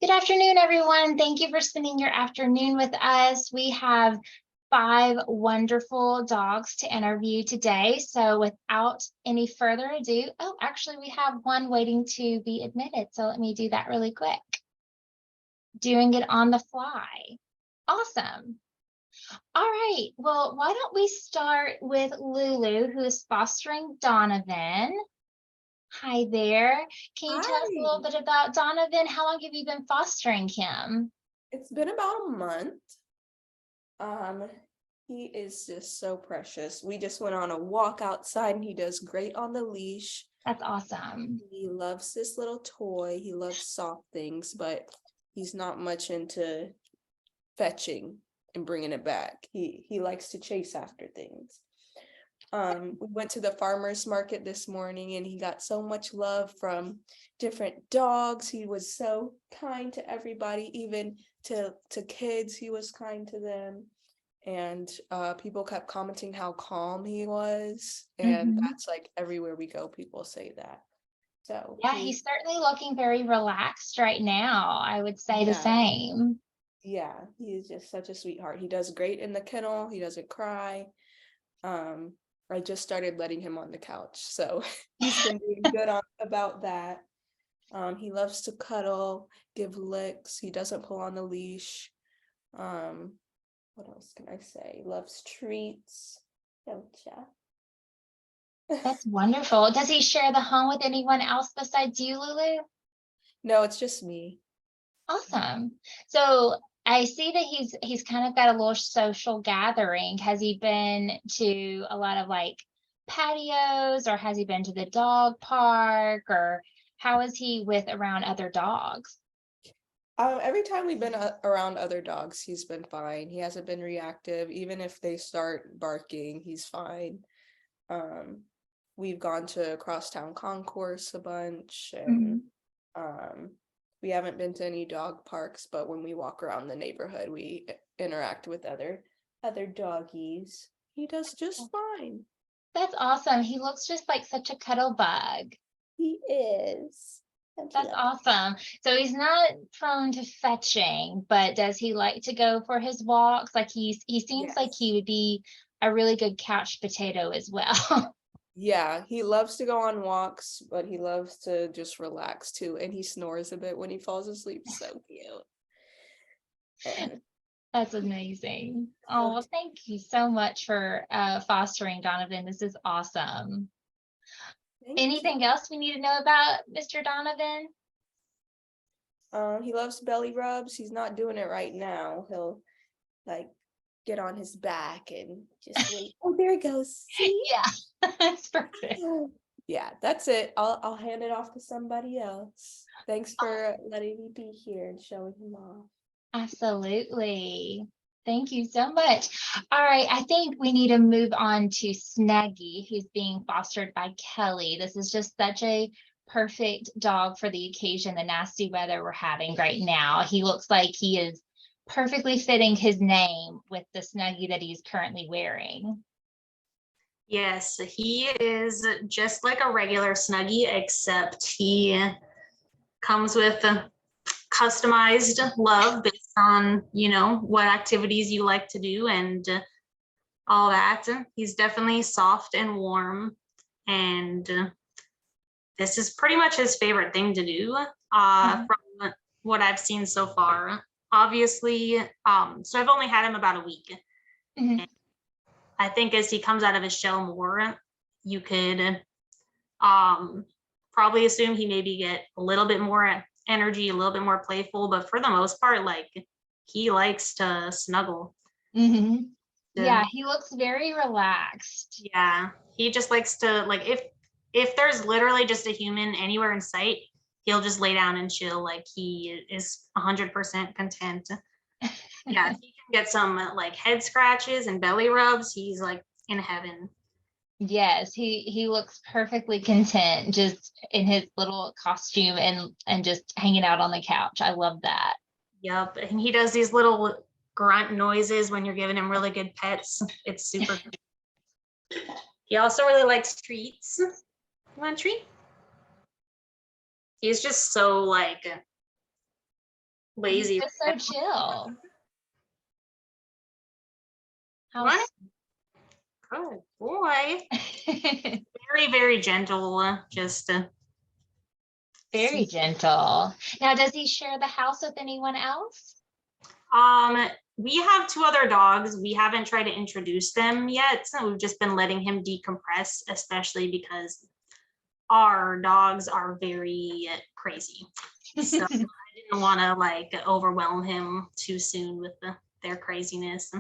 Good afternoon, everyone. Thank you for spending your afternoon with us. We have 5 wonderful dogs to interview today. So without any further ado, actually, we have one waiting to be admitted. So let me do that really quick. Doing it on the fly. Awesome. All right. Well, why don't we start with Lulu, who is fostering Donovan. Hi there. Can you tell us a little Hi. bit about Donovan? How long have you been fostering him? It's been about a month. Um, he is just so precious. We just went on a walk outside and he does great on the leash. That's awesome. He loves this little toy. He loves soft things, but he's not much into fetching and bringing it back. He likes to chase after things. We went to the farmer's market this morning and he got so much love from different dogs. He was so kind to everybody, even to kids. He was kind to them. And people kept commenting how calm he was. And Mhm. that's like everywhere we go, people say that. So Yeah, he's certainly looking very relaxed right now. I would say the yeah, same. yeah, he is just such a sweetheart. He does great in the kennel. He doesn't cry. Um, I just started letting him on the couch, so he's been doing good about that. He loves to cuddle, give licks. He doesn't pull on the leash. Um, what else can I say? Loves treats. Don't ya? That's wonderful. Does he share the home with anyone else besides you, Lulu? No, it's just me. Awesome. So I see that he's kind of got a little social gathering. Has he been to a lot of like patios, or has he been to the dog park, or how is he with around other dogs? Every time we've been around other dogs, he's been fine. He hasn't been reactive. Even if they start barking, he's fine. Um, we've gone to crosstown concourse a bunch, and Mhm. um, we haven't been to any dog parks, but when we walk around the neighborhood, we interact with other doggies. He does just fine. That's awesome. He looks just like such a cuddle bug. He is. Don't you That's love it? awesome. So he's not prone to fetching, but does he like to go for his walks? Like he seems like Yes. he would be a really good couch potato as well. Yeah, he loves to go on walks, but he loves to just relax too, and he snores a bit when he falls asleep. So cute. And That's amazing. Oh, so well, thank you so much for fostering Donovan. This is awesome. thank you. Anything else we need to know about Mr. Donovan? He loves belly rubs. He's not doing it right now. He'll like get on his back and just wait. Oh, there he goes. See? Yeah, that's perfect. Yeah, that's it. I'll hand it off to somebody else. Thanks for letting me be here and showing him off. Absolutely. Thank you so much. All right, I think we need to move on to Snuggy, who's being fostered by Kelly. This is just such a perfect dog for the occasion, the nasty weather we're having right now. He looks like he is perfectly fitting his name with the Snuggie that he's currently wearing. Yes, he is just like a regular Snuggie, except he comes with a customized love based on, what activities you like to do and all that. He's definitely soft and warm, and this is pretty much his favorite thing to do Mhm, from what I've seen so far. Obviously, so I've only had him about a week. mhm. And I think as he comes out of his shell more, you could um probably assume he maybe get a little bit more energy, a little bit more playful, but for the most part, like, he likes to snuggle. Mhm. To, Yeah, he looks very relaxed. yeah, he just likes to, like, if there's literally just a human anywhere in sight, he'll just lay down and chill. Like, he is 100% content. Yeah, if he can get some like head scratches and belly rubs, he's like in heaven. Yes, he looks perfectly content just in his little costume and just hanging out on the couch. I love that. Yep, and he does these little grunt noises when you're giving him really good pets. It's super. He also really likes treats. You want a treat? He's just so like lazy. Just so chill. How What? Good boy. Very, very gentle. Just very gentle. Now, does he share the house with anyone else? we have 2 other dogs. We haven't tried to introduce them yet. So we've just been letting him decompress, especially because our dogs are very crazy. So I didn't want to like overwhelm him too soon with their craziness.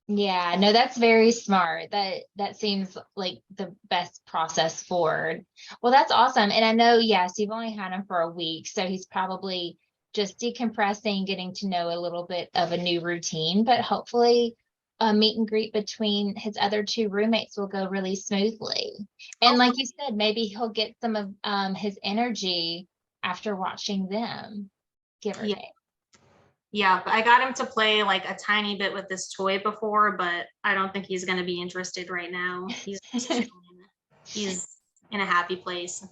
Yeah, no, that's very smart. That seems like the best process forward. Well, that's awesome. And I know, yes, you've only had him for a week, so he's probably just decompressing, getting to know a little bit of a new routine, but hopefully a meet and greet between his other 2 roommates will go really smoothly. And like you said, maybe he'll get some of his energy after watching them, give or Yeah. take. Yeah, I got him to play like a tiny bit with this toy before, but I don't think he's going to be interested right now. He's in a happy place.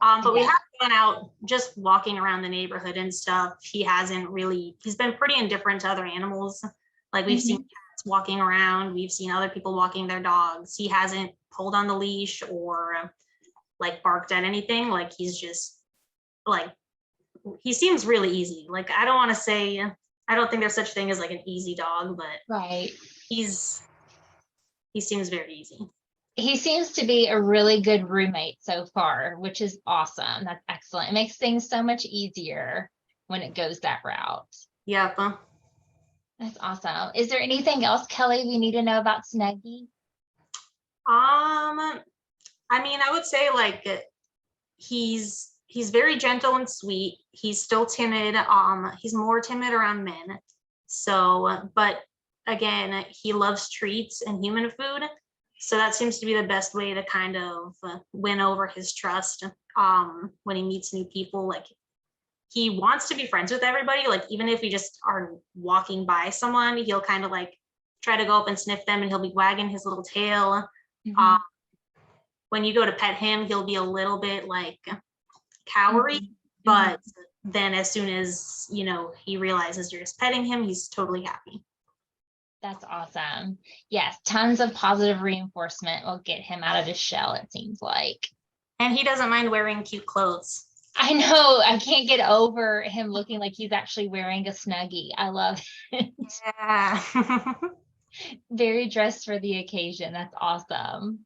But we Yeah. have gone out just walking around the neighborhood and stuff. He's been pretty indifferent to other animals. Like we've seen cats walking around, we've seen other people walking their dogs. He hasn't pulled on the leash or like barked at anything. Like he's just like, he seems really easy. Like I don't want to say, I don't think there's such thing as like an easy dog, but Right. he seems very easy. He seems to be a really good roommate so far, which is awesome. That's excellent. It makes things so much easier when it goes that route. Yep. That's awesome. Is there anything else, Kelly, we need to know about Snuggy? I mean, I would say like he's very gentle and sweet. He's still timid. He's more timid around men. So, but again, he loves treats and human food. So that seems to be the best way to kind of win over his trust when he meets new people. Like he wants to be friends with everybody. Like even if we just are walking by someone, he'll kind of like try to go up and sniff them, and he'll be wagging his little tail. When you go to pet him, he'll be a little bit like cowery, but then as soon as he realizes you're just petting him, he's totally happy. That's awesome. Yes, tons of positive reinforcement will get him out of his shell, it seems like. And he doesn't mind wearing cute clothes. I know. I can't get over him looking like he's actually wearing a Snuggy. I love it. Yeah. Very dressed for the occasion. That's awesome.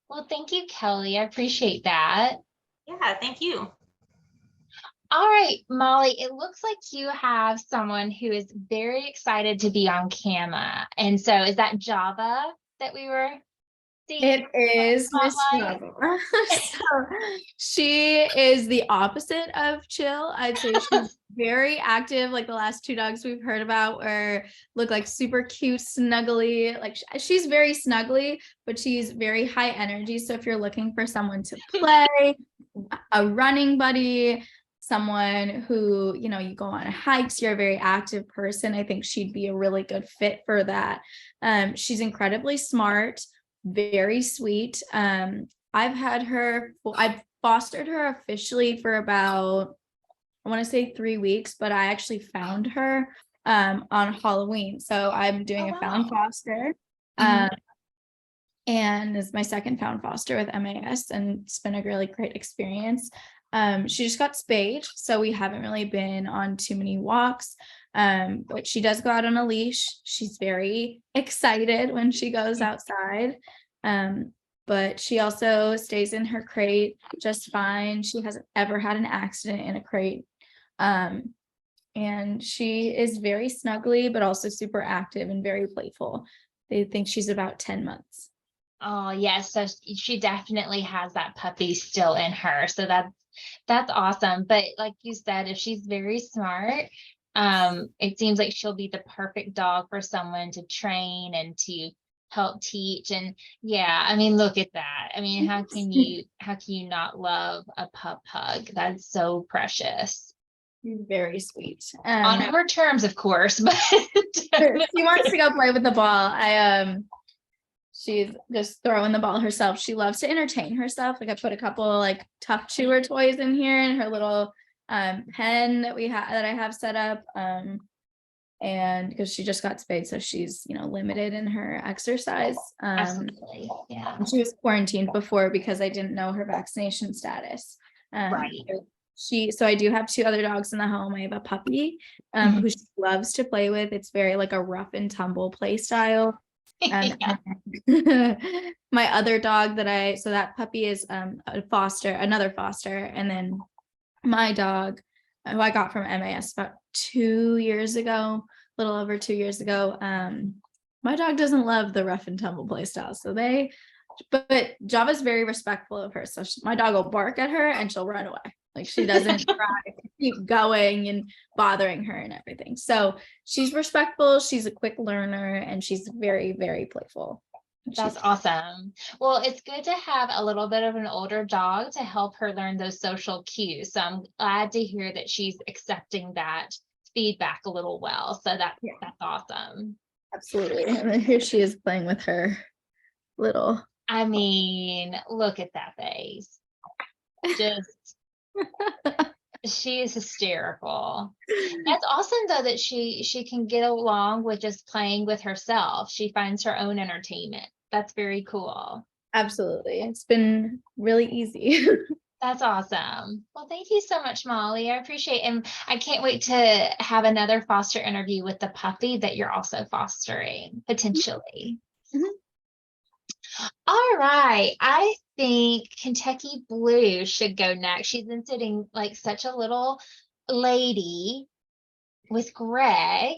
Well, thank you, Kelly. I appreciate that. Yeah, thank you. All right, Molly, it looks like you have someone who is very excited to be on camera. And so is that Java that we were seeing? It is Miss Java. So she is the opposite of chill. I'd say she's very active. Like the last 2 dogs we've heard about were look like super cute, snuggly. Like she's very snuggly, but she's very high energy. So if you're looking for someone to play, a running buddy, someone who, you go on hikes, you're a very active person, I think she'd be a really good fit for that. She's incredibly smart, very sweet. I've fostered her officially for about, I want to say 3 weeks, but I actually found her on Halloween. So I'm doing a found foster. And it's my second found foster with MAS, and it's been a really great experience. She just got spayed, so we haven't really been on too many walks, but she does go out on a leash. She's very excited when she goes outside, but she also stays in her crate just fine. She hasn't ever had an accident in a crate, and she is very snuggly, but also super active and very playful. They think she's about 10 months. Oh, yes. So she definitely has that puppy still in her. So that's awesome. But like you said, if she's very smart, it seems like she'll be the perfect dog for someone to train and to help teach. And yeah, I mean, look at that. I mean, how can you not love a pup hug? That's so precious. Very sweet. On her terms, of course, but she wants to go play with the ball. She's just throwing the ball herself. She loves to entertain herself. Like I put a couple like tough chewer toys in here and her little pen that I have set up. And because she just got spayed, so she's, limited in her exercise. Absolutely. Yeah. She was quarantined before because I didn't know her vaccination status. Right. So I do have 2 other dogs in the home. I have a puppy who she loves to play with. It's very like a rough and tumble play style. And my other dog so that puppy is another foster. And then my dog, who I got from MAS about 2 years ago, a little over 2 years ago. My dog doesn't love the rough and tumble play style. But Java's very respectful of her. So my dog will bark at her and she'll run away. Like she doesn't try to keep going and bothering her and everything. So she's respectful. She's a quick learner and she's very, very playful. That's awesome. Well, it's good to have a little bit of an older dog to help her learn those social cues. So I'm glad to hear that she's accepting that feedback a little well. So that's awesome. Absolutely. And then here she is playing with her little. I mean, look at that face. Just she is hysterical. That's awesome though that she can get along with just playing with herself. She finds her own entertainment. That's very cool. Absolutely. It's been really easy. That's awesome. Well, thank you so much, Molly. I appreciate it. And I can't wait to have another foster interview with the puppy that you're also fostering potentially. All right. I think Kentucky Blue should go next. She's been sitting like such a little lady with Greg.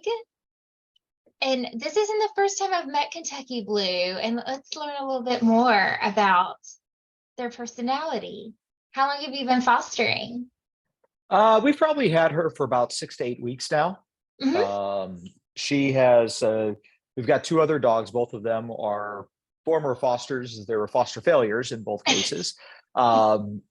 And this isn't the first time I've met Kentucky Blue. And let's learn a little bit more about their personality. How long have you been fostering? We've probably had her for about 6 to 8 weeks now. She has, we've got 2 other dogs. Both of them are former fosters. They were foster failures in both cases. And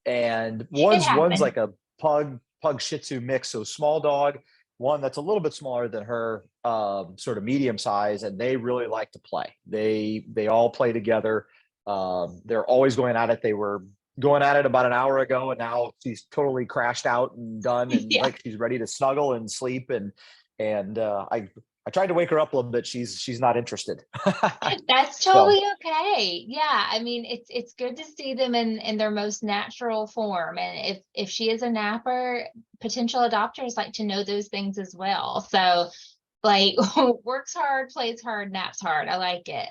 one's like a pug Shih Tzu mix. So small dog, one that's a little bit smaller than her, sort of medium size, and they really like to play. They all play together. They're always going at it. They were going at it about an hour ago, and now she's totally crashed out and done, and like she's ready to snuggle and sleep. And I tried to wake her up a little bit. She's not interested. That's totally okay. Yeah, I mean it's good to see them in their most natural form. And if she is a napper, potential adopters like to know those things as well. So like works hard, plays hard, naps hard. I like it.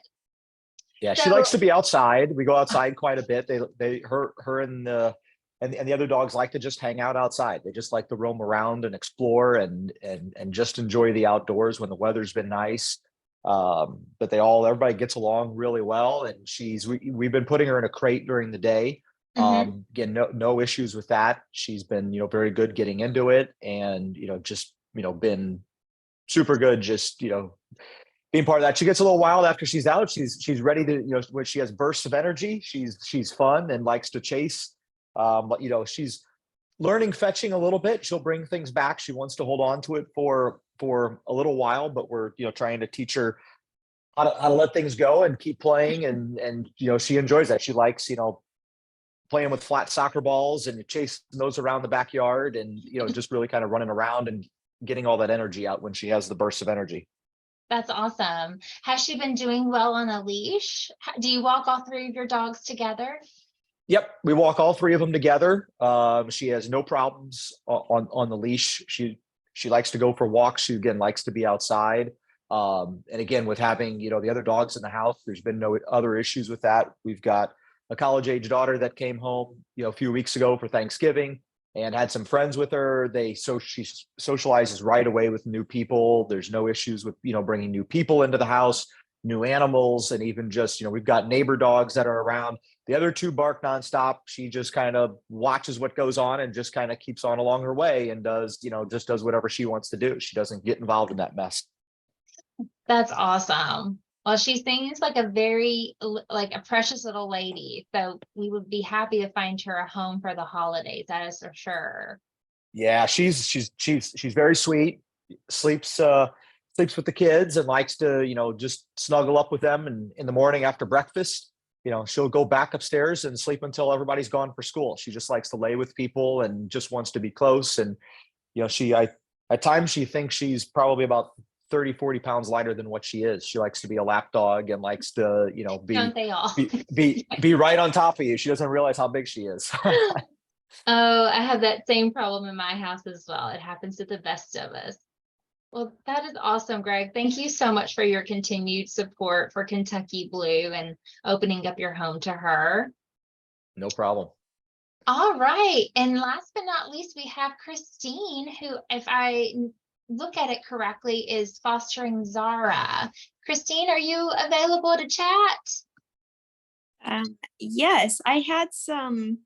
Yeah, she likes to be outside. We go outside quite a bit. Her and the other dogs like to just hang out outside. They just like to roam around and explore and just enjoy the outdoors when the weather's been nice. But everybody gets along really well. And we've been putting her in a crate during the day. Again, no issues with that. She's been, very good getting into it, and, just, been super good. Just, being part of that. She gets a little wild after she's out. She's ready to, when she has bursts of energy, she's fun and likes to chase. But she's learning fetching a little bit. She'll bring things back. She wants to hold on to it for a little while, but we're trying to teach her how to let things go and keep playing. And she enjoys that. She likes playing with flat soccer balls and chasing those around the backyard, and just really kind of running around and getting all that energy out when she has the bursts of energy. That's awesome. Has she been doing well on a leash? Do you walk all 3 of your dogs together? Yep, we walk all 3 of them together. She has no problems on the leash. She likes to go for walks. She again likes to be outside. And again, with having the other dogs in the house, there's been no other issues with that. We've got a college-age daughter that came home a few weeks ago for Thanksgiving and had some friends with her. She socializes right away with new people. There's no issues with bringing new people into the house, new animals, and even just we've got neighbor dogs that are around. The other 2 bark nonstop. She just kind of watches what goes on and just kind of keeps on along her way and does whatever she wants to do. She doesn't get involved in that mess. That's awesome. Well, she seems like a very a precious little lady. So we would be happy to find her a home for the holidays. That is for sure. Yeah, she's very sweet. Sleeps with the kids and likes to just snuggle up with them in the morning after breakfast. she'll go back upstairs and sleep until everybody's gone for school. She just likes to lay with people and just wants to be close. And, at times she thinks she's probably about 30, 40 pounds lighter than what she is. She likes to be a lap dog and likes to, Don't they all? be right on top of you. She doesn't realize how big she is. Oh, I have that same problem in my house as well. It happens to the best of us. Well, that is awesome, Greg. Thank you so much for your continued support for Kentucky Blue and opening up your home to her. No problem. All right. And last but not least, we have Christine, who, if I look at it correctly, is fostering Zara. Christine, are you available to chat? Yes, I had some.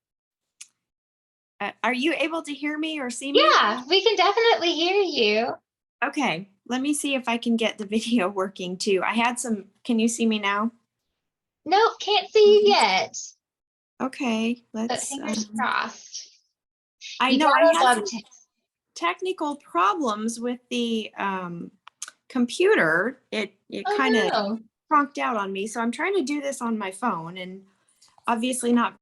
Are you able to hear me or see me? Yeah, we can definitely hear you. Okay, let me see if I can get the video working too. I had some. Can you see me now? Nope, can't see you yet. Okay, But let's. fingers crossed. I You know I gotta had love some to- technical problems with the computer. It Oh, kind of no. conked out on me, so I'm trying to do this on my phone, and obviously not.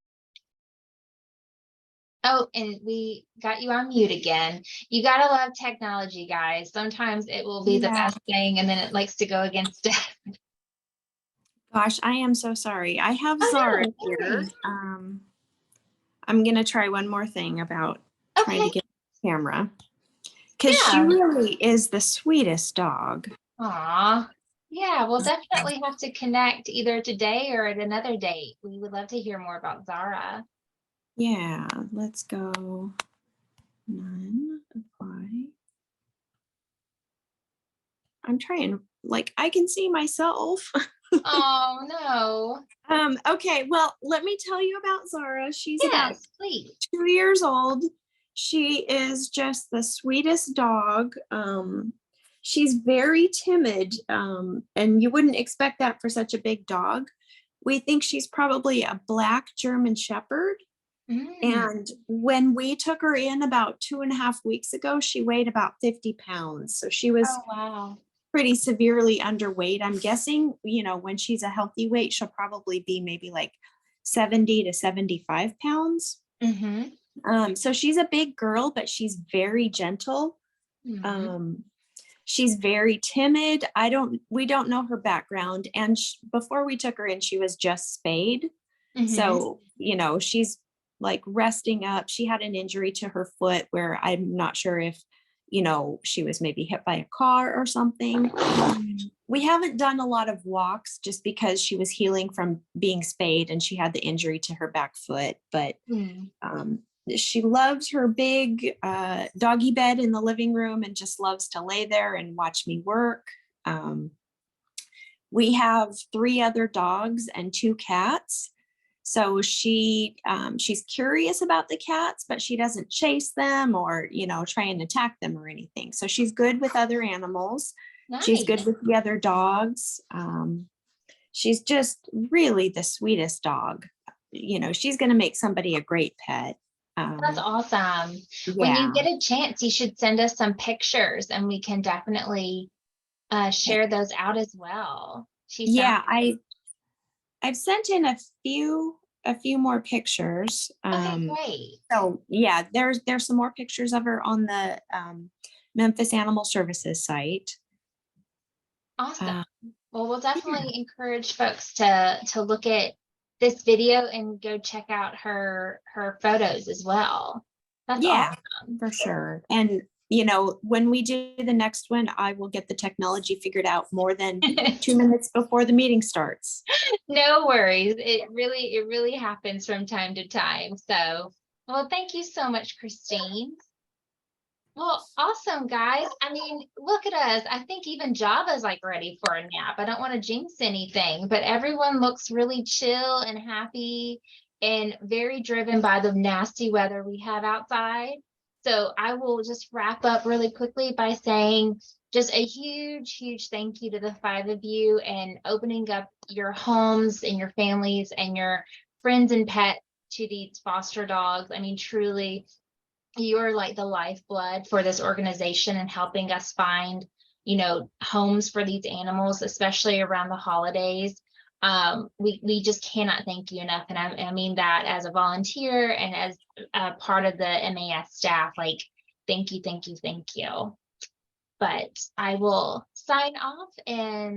Oh, and we got you on mute again. You gotta love technology, guys. Sometimes it will be the Yeah. best thing, and then it likes to go against it. Gosh, I am so sorry. I have Oh, no, Zara no here. worries. I'm gonna try one more thing about trying to Okay. get the camera. Because she Yeah. really is the sweetest dog. Aw. Yeah, we'll definitely have to connect either today or at another date. We would love to hear more about Zara. Yeah, let's go. None, apply. I'm trying, like, I can see myself. Oh, no. Okay, well, let me tell you about Zara. She's about Yes, please. 2 years old. She is just the sweetest dog. She's very timid, and you wouldn't expect that for such a big dog. We think she's probably a black German Shepherd. Mm. And when we took her in about 2.5 weeks ago, she weighed about 50 pounds. So she was Oh, wow. pretty severely underweight. I'm guessing, when she's a healthy weight, she'll probably be maybe like 70 to 75 pounds. Mm-hmm. So she's a big girl, but she's very gentle. Mm-hmm. She's very timid. We don't know her background. And before we took her in, she was just spayed. Mm-hmm. So, she's like resting up. She had an injury to her foot where I'm not sure if, she was maybe hit by a car or something. We haven't done a lot of walks just because she was healing from being spayed and she had the injury to her back foot. But she loves her big doggy bed in the living room and just loves to lay there and watch me work. We have 3 other dogs and 2 cats. So she's curious about the cats, but she doesn't chase them or, try and attack them or anything. So she's good with other animals. Nice. She's good with the other dogs. She's just really the sweetest dog. She's going to make somebody a great pet. That's awesome. When you get a chance, you should send us some pictures and we can definitely share those out as well. I've sent in a few more pictures. Okay, great. So yeah, there's some more pictures of her on the Memphis Animal Services site. Awesome. Well, we'll definitely encourage folks to look at this video and go check out her photos as well. That's awesome. For sure. And when we do the next one, I will get the technology figured out more than 2 minutes before the meeting starts. No worries. It really happens from time to time. So, well, thank you so much, Christine. Well, awesome, guys. I mean, look at us. I think even Java's like ready for a nap. I don't want to jinx anything, but everyone looks really chill and happy and very driven by the nasty weather we have outside. So I will just wrap up really quickly by saying just a huge thank you to the 5 of you and opening up your homes and your families and your friends and pets to these foster dogs. I mean, truly, you're like the lifeblood for this organization and helping us find, homes for these animals, especially around the holidays. We just cannot thank you enough. And I mean that as a volunteer and as a part of the MAS staff, like, thank you, thank you, thank you. But I will sign off and